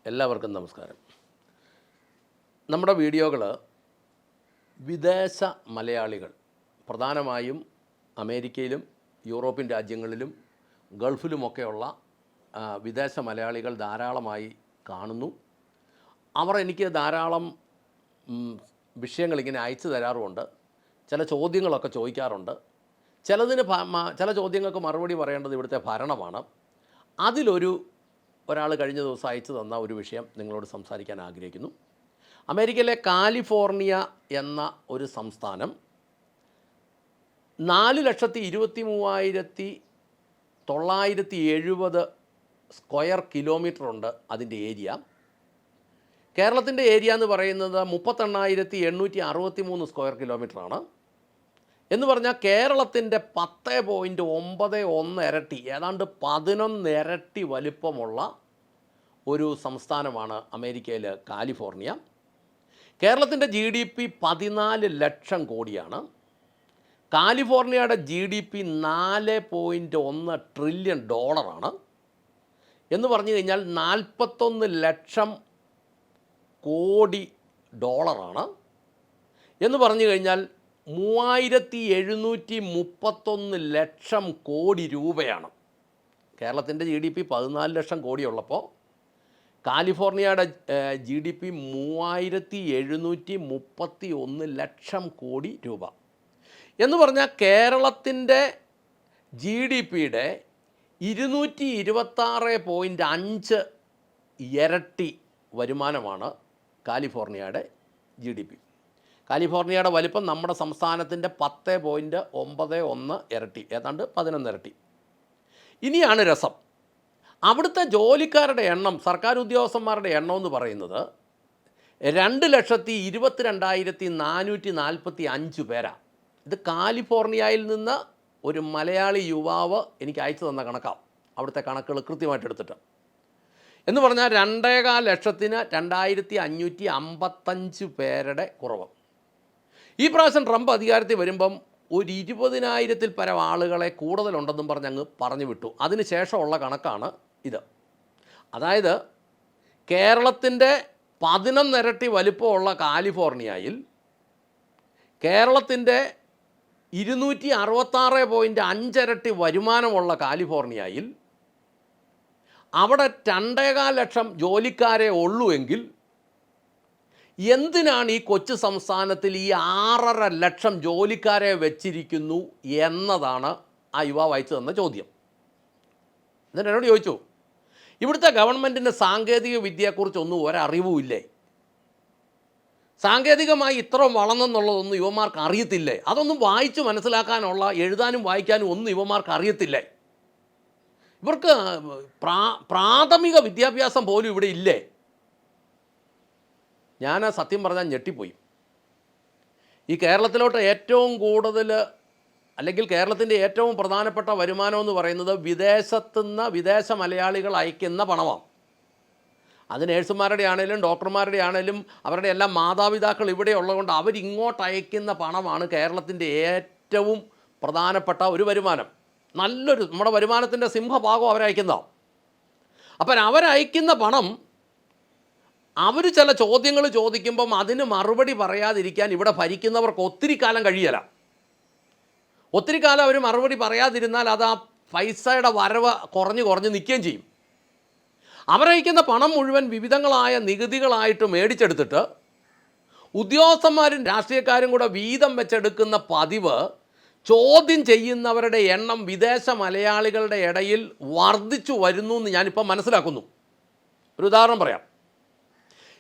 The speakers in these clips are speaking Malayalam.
എല്ലാവർക്കും നമസ്കാരം. നമ്മുടെ വീഡിയോകൾ വിദേശ മലയാളികൾ പ്രധാനമായും അമേരിക്കയിലും യൂറോപ്യൻ രാജ്യങ്ങളിലും ഗൾഫിലുമൊക്കെയുള്ള വിദേശ മലയാളികൾ ധാരാളമായി കാണുന്നു. അവർ എനിക്ക് ധാരാളം വിഷയങ്ങൾ ഇങ്ങനെ അയച്ചു തരാറുമുണ്ട്. ചില ചോദ്യങ്ങളൊക്കെ ചോദിക്കാറുണ്ട്. ചില ചോദ്യങ്ങൾക്ക് മറുപടി പറയേണ്ടത് ഇവിടുത്തെ ഭരണമാണ്. ഒരാൾ കഴിഞ്ഞ ദിവസം അയച്ചു തന്ന ഒരു വിഷയം നിങ്ങളോട് സംസാരിക്കാൻ ആഗ്രഹിക്കുന്നു. അമേരിക്കയിലെ കാലിഫോർണിയ എന്ന ഒരു സംസ്ഥാനം 4,23,970 സ്ക്വയർ കിലോമീറ്റർ ഉണ്ട് അതിൻ്റെ ഏരിയ. കേരളത്തിൻ്റെ ഏരിയ എന്ന് പറയുന്നത് 38,863 സ്ക്വയർ കിലോമീറ്ററാണ്. എന്ന് പറഞ്ഞാൽ കേരളത്തിൻ്റെ 10.91 ഇരട്ടി, ഏതാണ്ട് 11 ഇരട്ടി വലിപ്പമുള്ള ഒരു സംസ്ഥാനമാണ് അമേരിക്കയിൽ കാലിഫോർണിയ. കേരളത്തിൻ്റെ GDP 14 ലക്ഷം കോടിയാണ്. കാലിഫോർണിയയുടെ GDP $4.1 ട്രില്യൺ എന്ന് പറഞ്ഞു കഴിഞ്ഞാൽ 41 ലക്ഷം കോടി ഡോളറാണ്. എന്ന് പറഞ്ഞു കഴിഞ്ഞാൽ 3,731 ലക്ഷം കോടി രൂപയാണ്. കേരളത്തിൻ്റെ GDP 14 ലക്ഷം കോടിയുള്ളപ്പോൾ കാലിഫോർണിയയുടെ GDP 3,731 ലക്ഷം കോടി രൂപ. എന്ന് പറഞ്ഞാൽ കേരളത്തിൻ്റെ GDPയുടെ 226.5 ഇരട്ടി വരുമാനമാണ് കാലിഫോർണിയയുടെ GDP. കാലിഫോർണിയയുടെ വലിപ്പം നമ്മുടെ സംസ്ഥാനത്തിൻ്റെ 10.91 ഇരട്ടി, ഏതാണ്ട് 11 ഇരട്ടി. ഇനിയാണ് രസം. അവിടുത്തെ ജോലിക്കാരുടെ എണ്ണം, സർക്കാർ ഉദ്യോഗസ്ഥന്മാരുടെ എണ്ണം എന്ന് പറയുന്നത് 2,22,445 പേരാണ്. ഇത് കാലിഫോർണിയയിൽ നിന്ന് ഒരു മലയാളി യുവാവ് എനിക്ക് അയച്ചു തന്ന കണക്കാണ്. അവിടുത്തെ കണക്കുകൾ കൃത്യമായിട്ട് എടുത്തിട്ട്. എന്ന് പറഞ്ഞാൽ 2,15,555 പേരുടെ കുറവ്. ഈ പ്രാവശ്യം ട്രംപ് അധികാരത്തിൽ വരുമ്പം ഒരു 20,000-ൽ പരം ആളുകളെ കൂടുതലുണ്ടെന്നും പറഞ്ഞ് പറഞ്ഞു വിട്ടു. അതിന് ശേഷമുള്ള കണക്കാണ് ഇത്. അതായത് കേരളത്തിൻ്റെ 11 ഇരട്ടി വലിപ്പമുള്ള കാലിഫോർണിയയിൽ കേരളത്തിൻ്റെ 266.5 ഇരട്ടി വരുമാനമുള്ള കാലിഫോർണിയയിൽ അവിടെ 2.25 ലക്ഷം ജോലിക്കാരെ ഉള്ളൂ എങ്കിൽ എന്തിനാണ് ഈ കൊച്ചു സംസ്ഥാനത്തിൽ ഈ 6.5 ലക്ഷം ജോലിക്കാരെ വെച്ചിരിക്കുന്നു എന്നതാണ് ആ യുവാവ് അയച്ചു തന്ന ചോദ്യം. എന്നിട്ട് എന്നോട് ചോദിച്ചു, ഇവിടുത്തെ ഗവൺമെൻറ്റിൻ്റെ സാങ്കേതിക വിദ്യയെക്കുറിച്ചൊന്നും ഒരറിവുമില്ലേ? സാങ്കേതികമായി ഇത്ര വളർന്നെന്നുള്ളതൊന്നും യുവമാർക്ക് അറിയത്തില്ലേ? അതൊന്നും വായിച്ച് മനസ്സിലാക്കാനുള്ള, എഴുതാനും വായിക്കാനും ഒന്നും യുവമാർക്ക് അറിയത്തില്ലേ? ഇവർക്ക് പ്രാഥമിക വിദ്യാഭ്യാസം പോലും ഇവിടെ ഇല്ലേ? ഞാൻ സത്യം പറഞ്ഞാൽ ഞെട്ടിപ്പോയി. ഈ കേരളത്തിലോട്ട് ഏറ്റവും കൂടുതൽ, അല്ലെങ്കിൽ കേരളത്തിൻ്റെ ഏറ്റവും പ്രധാനപ്പെട്ട വരുമാനം എന്ന് പറയുന്നത് വിദേശത്തുനിന്ന് വിദേശ മലയാളികൾ അയക്കുന്ന പണമാണ്. അത് നേഴ്സുമാരുടെ ആണെങ്കിലും ഡോക്ടർമാരുടെ ആണെങ്കിലും അവരുടെ എല്ലാം മാതാപിതാക്കൾ ഇവിടെ ഉള്ളതുകൊണ്ട് അവരിങ്ങോട്ട് അയക്കുന്ന പണമാണ് കേരളത്തിൻ്റെ ഏറ്റവും പ്രധാനപ്പെട്ട ഒരു വരുമാനം. നമ്മുടെ വരുമാനത്തിൻ്റെ സിംഹഭാഗം അവരയക്കുന്നതാണ്. അപ്പം അവരയക്കുന്ന പണം അവർ ചില ചോദ്യങ്ങൾ ചോദിക്കുമ്പം അതിന് മറുപടി പറയാതിരിക്കാൻ ഇവിടെ ഭരിക്കുന്നവർക്ക് ഒത്തിരി കാലം കഴിയല. ഒത്തിരി കാലം അവർ മറുപടി പറയാതിരുന്നാൽ അത് ആ പൈസയുടെ വരവ് കുറഞ്ഞ് നിൽക്കുകയും ചെയ്യും. അവരയക്കുന്ന പണം മുഴുവൻ വിവിധങ്ങളായ നികുതികളായിട്ട് മേടിച്ചെടുത്തിട്ട് ഉദ്യോഗസ്ഥന്മാരും രാഷ്ട്രീയക്കാരും കൂടെ വീതം വെച്ചെടുക്കുന്ന പതിവ് ചോദ്യം ചെയ്യുന്നവരുടെ എണ്ണം വിദേശ മലയാളികളുടെ ഇടയിൽ വർദ്ധിച്ചു വരുന്നു എന്ന് ഞാനിപ്പോൾ മനസ്സിലാക്കുന്നു. ഒരു ഉദാഹരണം പറയാം.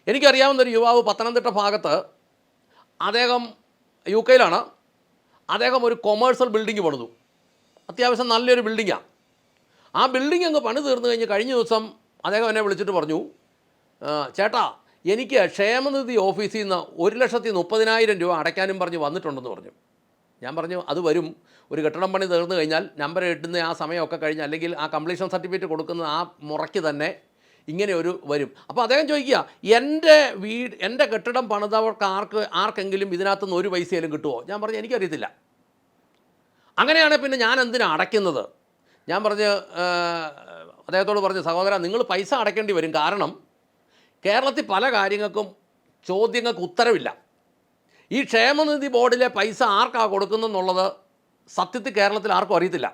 എനിക്കറിയാവുന്നൊരു യുവാവ് പത്തനംതിട്ട ഭാഗത്ത്, അദ്ദേഹം UK യിലാണ്. അദ്ദേഹം ഒരു കൊമേഴ്സ്യൽ ബിൽഡിംഗ് പണിതു. അത്യാവശ്യം നല്ലൊരു ബിൽഡിങ്ങാണ്. ആ ബിൽഡിംഗ് അങ്ങ് പണി തീർന്നു കഴിഞ്ഞ ദിവസം അദ്ദേഹം എന്നെ വിളിച്ചിട്ട് പറഞ്ഞു, ചേട്ടാ എനിക്ക് ക്ഷേമനിധി ഓഫീസിൽ നിന്ന് 1,30,000 രൂപ അടയ്ക്കാനും പറഞ്ഞ് വന്നിട്ടുണ്ടെന്ന് പറഞ്ഞു. ഞാൻ പറഞ്ഞു, അത് വരും. ഒരു കെട്ടിടം പണി തീർന്നു കഴിഞ്ഞാൽ നമ്പർ ഇടുന്ന ആ സമയമൊക്കെ കഴിഞ്ഞ്, അല്ലെങ്കിൽ ആ കംപ്ലീഷൻ സർട്ടിഫിക്കറ്റ് കൊടുക്കുന്ന ആ മുറയ്ക്ക് തന്നെ ഇങ്ങനെ ഒരു വരും. അപ്പോൾ അദ്ദേഹം ചോദിക്കുക, എൻ്റെ കെട്ടിടം പണിതവർക്ക് ആർക്കെങ്കിലും ഇതിനകത്തുനിന്ന് ഒരു പൈസയിലും കിട്ടുമോ? ഞാൻ പറഞ്ഞു, എനിക്കറിയത്തില്ല. അങ്ങനെയാണെങ്കിൽ പിന്നെ ഞാൻ എന്തിനാണ് അടയ്ക്കുന്നത്? ഞാൻ പറഞ്ഞ് അദ്ദേഹത്തോട് പറഞ്ഞു, സഹോദര, നിങ്ങൾ പൈസ അടയ്ക്കേണ്ടി വരും. കാരണം കേരളത്തിൽ പല കാര്യങ്ങൾക്കും ചോദ്യങ്ങൾക്ക് ഉത്തരവില്ല. ഈ ക്ഷേമനിധി ബോർഡിലെ പൈസ ആർക്കാണ് കൊടുക്കുന്നതെന്നുള്ളത് സത്യത്തിൽ കേരളത്തിൽ ആർക്കും അറിയത്തില്ല.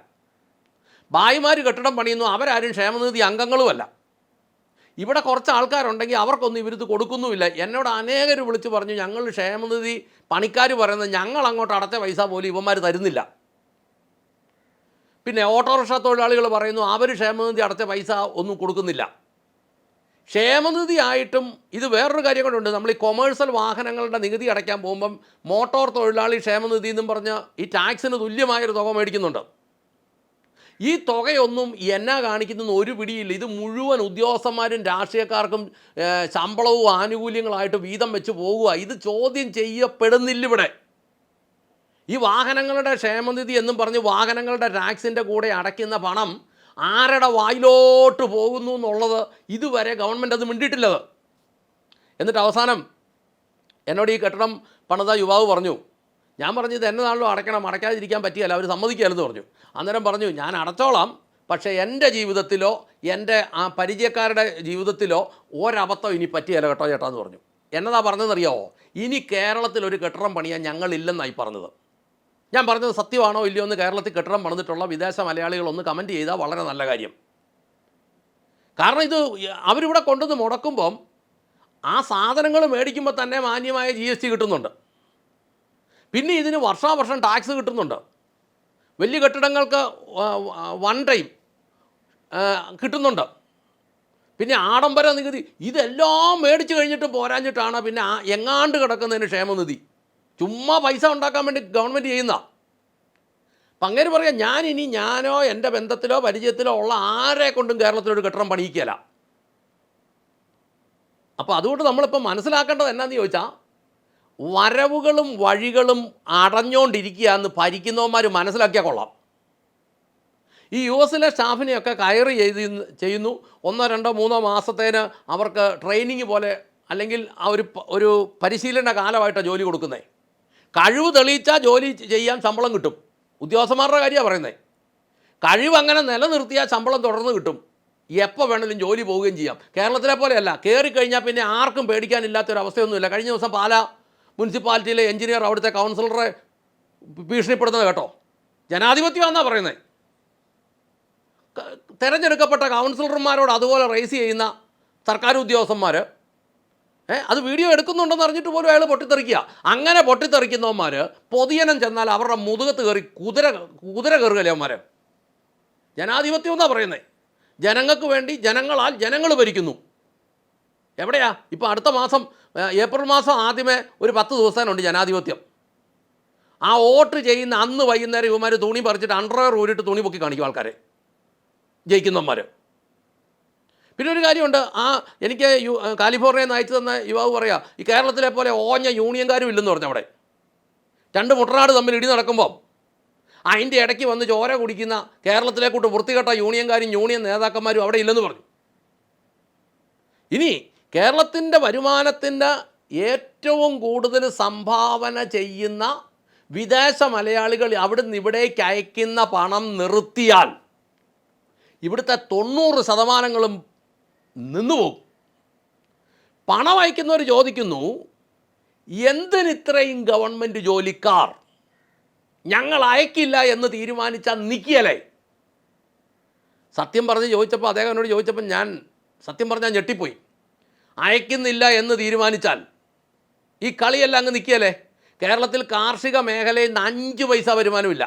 ഭായിമാർ കെട്ടിടം പണിയുന്നു, അവരാരും ക്ഷേമനിധി അംഗങ്ങളുമല്ല. ഇവിടെ കുറച്ച് ആൾക്കാരുണ്ടെങ്കിൽ അവർക്കൊന്നും ഇവരിത് കൊടുക്കുന്നുമില്ല. എന്നോട് അനേകർ വിളിച്ച് പറഞ്ഞു, ഞങ്ങൾ ക്ഷേമനിധി പണിക്കാർ പറയുന്നത് ഞങ്ങൾ അങ്ങോട്ട് അടച്ച പൈസ പോലും ഇവന്മാർ തരുന്നില്ല. പിന്നെ ഓട്ടോറിക്ഷ തൊഴിലാളികൾ പറയുന്നു അവർ ക്ഷേമനിധി അടച്ച പൈസ ഒന്നും കൊടുക്കുന്നില്ല. ക്ഷേമനിധി ആയിട്ടും ഇത് വേറൊരു കാര്യം കൊണ്ടുണ്ട്. നമ്മൾ ഈ കൊമേഴ്സ്യൽ വാഹനങ്ങളുടെ നികുതി അടയ്ക്കാൻ പോകുമ്പം മോട്ടോർ തൊഴിലാളി ക്ഷേമനിധി എന്നും പറഞ്ഞ് ഈ ടാക്സിന് തുല്യമായൊരു തുക മേടിക്കുന്നുണ്ട്. ഈ തുകയൊന്നും എന്നാ കാണിക്കുന്ന ഒരു പിടിയില്ല. ഇത് മുഴുവൻ ഉദ്യോഗസ്ഥന്മാരും രാഷ്ട്രീയക്കാർക്കും ശമ്പളവും ആനുകൂല്യങ്ങളായിട്ട് വീതം വെച്ച് പോകുക. ഇത് ചോദ്യം ചെയ്യപ്പെടുന്നില്ല ഇവിടെ. ഈ വാഹനങ്ങളുടെ ക്ഷേമനിധി എന്നും പറഞ്ഞ് വാഹനങ്ങളുടെ ടാക്സിൻ്റെ കൂടെ അടയ്ക്കുന്ന പണം ആരുടെ വായിലോട്ട് പോകുന്നു എന്നുള്ളത് ഇതുവരെ ഗവൺമെൻറ് അത് മിണ്ടിയിട്ടില്ലത്. എന്നിട്ട് അവസാനം എന്നോട് ഈ കെട്ടിടം പണിത യുവാവ് പറഞ്ഞു, ഞാൻ പറഞ്ഞു ഇത് എന്നതാണല്ലോ അടയ്ക്കണം, അടയ്ക്കാതിരിക്കാൻ പറ്റിയല്ല, അവർ സമ്മതിക്കുകയല്ലെന്ന് പറഞ്ഞു. അന്നേരം പറഞ്ഞു ഞാൻ അടച്ചോളാം, പക്ഷേ എൻ്റെ ജീവിതത്തിലോ എൻ്റെ ആ പരിചയക്കാരുടെ ജീവിതത്തിലോ ഒരബദ്ധം ഇനി പറ്റിയല്ല കേട്ടോ ചേട്ടാ എന്ന് പറഞ്ഞു. എന്നതാ പറഞ്ഞതെന്നറിയാമോ? ഇനി കേരളത്തിലൊരു കെട്ടിടം പണിയാൻ ഞങ്ങളില്ലെന്നായി പറഞ്ഞത്. ഞാൻ പറഞ്ഞത് സത്യമാണോ ഇല്ലയോ എന്ന് കേരളത്തിൽ കെട്ടിടം പണിതിട്ടുള്ള വിദേശ മലയാളികളൊന്ന് കമൻറ്റ് ചെയ്താൽ വളരെ നല്ല കാര്യം. കാരണം ഇത് അവരിവിടെ കൊണ്ടുവന്ന് മുടക്കുമ്പം ആ സാധനങ്ങൾ മേടിക്കുമ്പോൾ തന്നെ മാന്യമായ GST കിട്ടുന്നുണ്ട്. പിന്നെ ഇതിന് വർഷാവർഷം ടാക്സ് കിട്ടുന്നുണ്ട്. വലിയ കെട്ടിടങ്ങൾക്ക് വൺ ടൈം കിട്ടുന്നുണ്ട്. പിന്നെ ആഡംബര നികുതി, ഇതെല്ലാം മേടിച്ച് കഴിഞ്ഞിട്ട് പോരാഞ്ഞിട്ടാണ് പിന്നെ എങ്ങാണ്ട് കിടക്കുന്നതിന് ക്ഷേമനിധി. ചുമ്മാ പൈസ ഉണ്ടാക്കാൻ വേണ്ടി ഗവൺമെൻറ് ചെയ്യുന്ന. അപ്പം അങ്ങനെ പറയാം, ഞാനോ എൻ്റെ ബന്ധത്തിലോ പരിചയത്തിലോ ഉള്ള ആരെ കൊണ്ടും കേരളത്തിലൊരു കെട്ടിടം പണിയിക്കുകയില്ല. അപ്പോൾ അതുകൊണ്ട് നമ്മളിപ്പോൾ മനസ്സിലാക്കേണ്ടത് എന്നാന്ന് ചോദിച്ചാൽ, വരവുകളും വഴികളും അടഞ്ഞുകൊണ്ടിരിക്കുക എന്ന് ഭരിക്കുന്നവന്മാർ മനസ്സിലാക്കിയാൽ കൊള്ളാം. ഈ US സ്റ്റാഫിനെയൊക്കെ കയറി ചെയ്യുന്നു. 1, 2, 3 മാസത്തേന് അവർക്ക് ട്രെയിനിങ് പോലെ അല്ലെങ്കിൽ ഒരു പരിശീലന കാലമായിട്ടാണ് ജോലി കൊടുക്കുന്നത്. കഴിവ് തെളിയിച്ചാൽ ജോലി ചെയ്യാൻ ശമ്പളം കിട്ടും. ഉദ്യോഗസ്ഥന്മാരുടെ കാര്യമാണ് പറയുന്നത്. കഴിവ് അങ്ങനെ നിലനിർത്തിയാൽ ശമ്പളം തുടർന്ന് കിട്ടും. എപ്പോൾ വേണമെങ്കിലും ജോലി പോവുകയും ചെയ്യാം. കേരളത്തിലെ പോലെയല്ല, കയറിക്കഴിഞ്ഞാൽ പിന്നെ ആർക്കും പേടിക്കാനില്ലാത്തൊരവസ്ഥയൊന്നുമില്ല. കഴിഞ്ഞ ദിവസം പാലാ മുനിസിപ്പാലിറ്റിയിലെ എഞ്ചിനീയർ അവിടുത്തെ കൗൺസിലറെ ഭീഷണിപ്പെടുന്നത് കേട്ടോ. ജനാധിപത്യമാണെന്നാണ് പറയുന്നത്. തിരഞ്ഞെടുക്കപ്പെട്ട കൗൺസിലർമാരോട് അതുപോലെ റേസ് ചെയ്യുന്ന സർക്കാർ ഉദ്യോഗസ്ഥന്മാർ അത് വീഡിയോ എടുക്കുന്നുണ്ടെന്ന് അറിഞ്ഞിട്ട് പോലും അയാൾ പൊട്ടിത്തെറിക്കുക. അങ്ങനെ പൊട്ടിത്തെറിക്കുന്നവന്മാർ പൊതുജനം ചെന്നാൽ അവരുടെ മുതുകത്ത് കയറി കുതിര കയറുകയല്ലേ അവന്മാർ. ജനാധിപത്യം എന്നാണ് പറയുന്നത്. ജനങ്ങൾക്ക് വേണ്ടി ജനങ്ങളാൽ ജനങ്ങൾ ഭരിക്കുന്നു. എവിടെയാ ഇപ്പോൾ അടുത്ത മാസം ഏപ്രിൽ മാസം ആദ്യമേ ഒരു 10 ദിവസത്തിനുണ്ട് ജനാധിപത്യം. ആ വോട്ട് ചെയ്യുന്ന അന്ന് വൈകുന്നേരം ഇവന്മാർ തുണി പറിച്ചിട്ട് അണ്ടർവെയർ ഊരിട്ട് തുണി പൊക്കി കാണിക്കും ആൾക്കാരെ, ജയിക്കുന്നവന്മാർ. പിന്നെ ഒരു കാര്യമുണ്ട്, എനിക്ക് കാലിഫോർണിയയിൽ നിന്ന് അയച്ചു തന്ന യുവാവ് പറയാം, ഈ കേരളത്തിലെ പോലെ ഓഞ്ഞ യൂണിയൻകാരും ഇല്ലെന്ന് പറഞ്ഞു. അവിടെ 2 മുട്ടനാട് തമ്മിൽ ഇടി നടക്കുമ്പം അതിൻ്റെ ഇടയ്ക്ക് വന്ന് ചോര കുടിക്കുന്ന കേരളത്തിലെ കൂട്ട് വൃത്തികെട്ട യൂണിയൻകാരും യൂണിയൻ നേതാക്കന്മാരും അവിടെ ഇല്ലെന്ന് പറഞ്ഞു. ഇനി കേരളത്തിൻ്റെ വരുമാനത്തിൻ്റെ ഏറ്റവും കൂടുതൽ സംഭാവന ചെയ്യുന്ന വിദേശ മലയാളികൾ അവിടുന്ന് ഇവിടേക്ക് അയക്കുന്ന പണം നിർത്തിയാൽ ഇവിടുത്തെ 90% നിന്നുപോകും. പണം അയക്കുന്നവർ ചോദിക്കുന്നു, എന്തിനിത്രയും ഗവൺമെൻറ് ജോലിക്കാർ? ഞങ്ങൾ അയക്കില്ല എന്ന് തീരുമാനിച്ചാൽ നിൽക്കിയല്ലേ? സത്യം പറഞ്ഞ് ചോദിച്ചപ്പോൾ അദ്ദേഹം എന്നോട് ചോദിച്ചപ്പോൾ ഞാൻ സത്യം പറഞ്ഞാൽ ഞെട്ടിപ്പോയി. അയക്കുന്നില്ല എന്ന് തീരുമാനിച്ചാൽ ഈ കളിയെല്ലാം അങ്ങ് നിൽക്കിയല്ലേ? കേരളത്തിൽ കാർഷിക മേഖലയിൽ നിന്ന് 5 പൈസ വരുമാനമില്ല.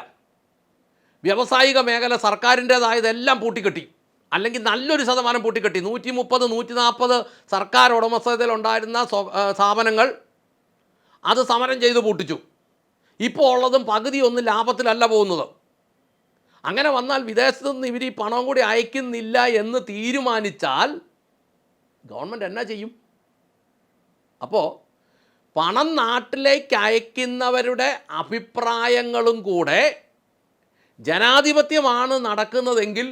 വ്യാവസായിക മേഖല സർക്കാരിൻ്റേതായതെല്ലാം പൂട്ടിക്കെട്ടി, അല്ലെങ്കിൽ നല്ലൊരു ശതമാനം പൂട്ടിക്കെട്ടി. 130, 140 സർക്കാർ ഉടമസ്ഥതയിലുണ്ടായിരുന്ന സ്ഥാപനങ്ങൾ അത് സമരം ചെയ്ത് പൂട്ടിച്ചു. ഇപ്പോൾ ഉള്ളതും പകുതി ഒന്നും ലാഭത്തിലല്ല പോകുന്നത്. അങ്ങനെ വന്നാൽ വിദേശത്ത് നിന്ന് ഇവർ ഈ പണം കൂടി അയക്കുന്നില്ല എന്ന് തീരുമാനിച്ചാൽ ഗവൺമെൻറ് എന്നാ ചെയ്യും? അപ്പോൾ പണം നാട്ടിലേക്ക് അയക്കുന്നവരുടെ അഭിപ്രായങ്ങളും കൂടെ ജനാധിപത്യമാണ് നടക്കുന്നതെങ്കിൽ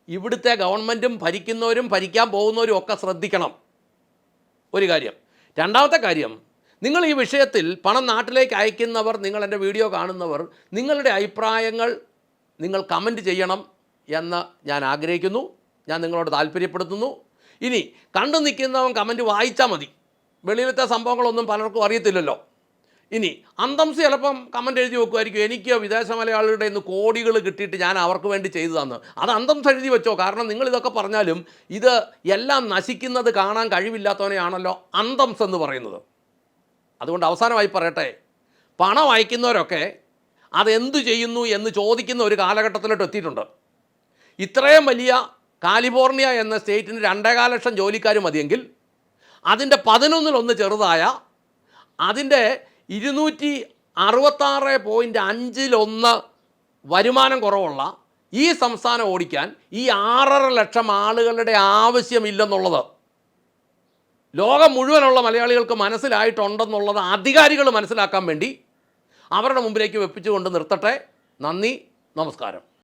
ഇവിടുത്തെ ഗവൺമെൻറ്റും ഭരിക്കുന്നവരും ഭരിക്കാൻ പോകുന്നവരും ഒക്കെ ശ്രദ്ധിക്കണം. ഒരു കാര്യം. രണ്ടാമത്തെ കാര്യം, നിങ്ങൾ ഈ വിഷയത്തിൽ പണം നാട്ടിലേക്ക് അയക്കുന്നവർ, നിങ്ങൾ എൻ്റെ വീഡിയോ കാണുന്നവർ, നിങ്ങളുടെ അഭിപ്രായങ്ങൾ നിങ്ങൾ കമൻറ്റ് ചെയ്യണം എന്ന് ഞാൻ ആഗ്രഹിക്കുന്നു. ഞാൻ നിങ്ങളോട് താല്പര്യപ്പെടുത്തുന്നു. ഇനി കണ്ടു നിൽക്കുന്നവൻ കമൻറ്റ് വായിച്ചാൽ മതി, വെളിയിലത്തെ സംഭവങ്ങളൊന്നും പലർക്കും അറിയത്തില്ലല്ലോ. ഇനി അന്തംസ് ചിലപ്പം കമൻറ്റ് എഴുതി വെക്കുമായിരിക്കും, എനിക്ക് വിദേശ മലയാളികളുടെ ഇന്ന് കോടികൾ കിട്ടിയിട്ട് ഞാൻ അവർക്ക് വേണ്ടി ചെയ്തതാന്ന്. അത് അന്തംസ് എഴുതി വെച്ചോ, കാരണം നിങ്ങളിതൊക്കെ പറഞ്ഞാലും ഇത് എല്ലാം നശിക്കുന്നത് കാണാൻ കഴിവില്ലാത്തവനെയാണല്ലോ അന്തംസ് എന്ന് പറയുന്നത്. അതുകൊണ്ട് അവസാനമായി പറയട്ടെ, പണം അയക്കുന്നവരൊക്കെ അതെന്തു ചെയ്യുന്നു എന്ന് ചോദിക്കുന്ന ഒരു കാലഘട്ടത്തിലോട്ട് എത്തിയിട്ടുണ്ട്. ഇത്രയും വലിയ കാലിഫോർണിയ എന്ന സ്റ്റേറ്റിന് 2.25 ലക്ഷം ജോലിക്കാർ മതിയെങ്കിൽ അതിൻ്റെ 11-1 ചെറുതായ, അതിൻ്റെ 266.5 വരുമാനം കുറവുള്ള ഈ സംസ്ഥാനം ഓടിക്കാൻ ഈ 6.5 ലക്ഷം ആളുകളുടെ ആവശ്യമില്ലെന്നുള്ളത് ലോകം മുഴുവനുള്ള മലയാളികൾക്ക് മനസ്സിലായിട്ടുണ്ടെന്നുള്ളത് അധികാരികൾ മനസ്സിലാക്കാൻ വേണ്ടി അവരുടെ മുമ്പിലേക്ക് വെപ്പിച്ചുകൊണ്ട് നിർത്തട്ടെ. നന്ദി, നമസ്കാരം.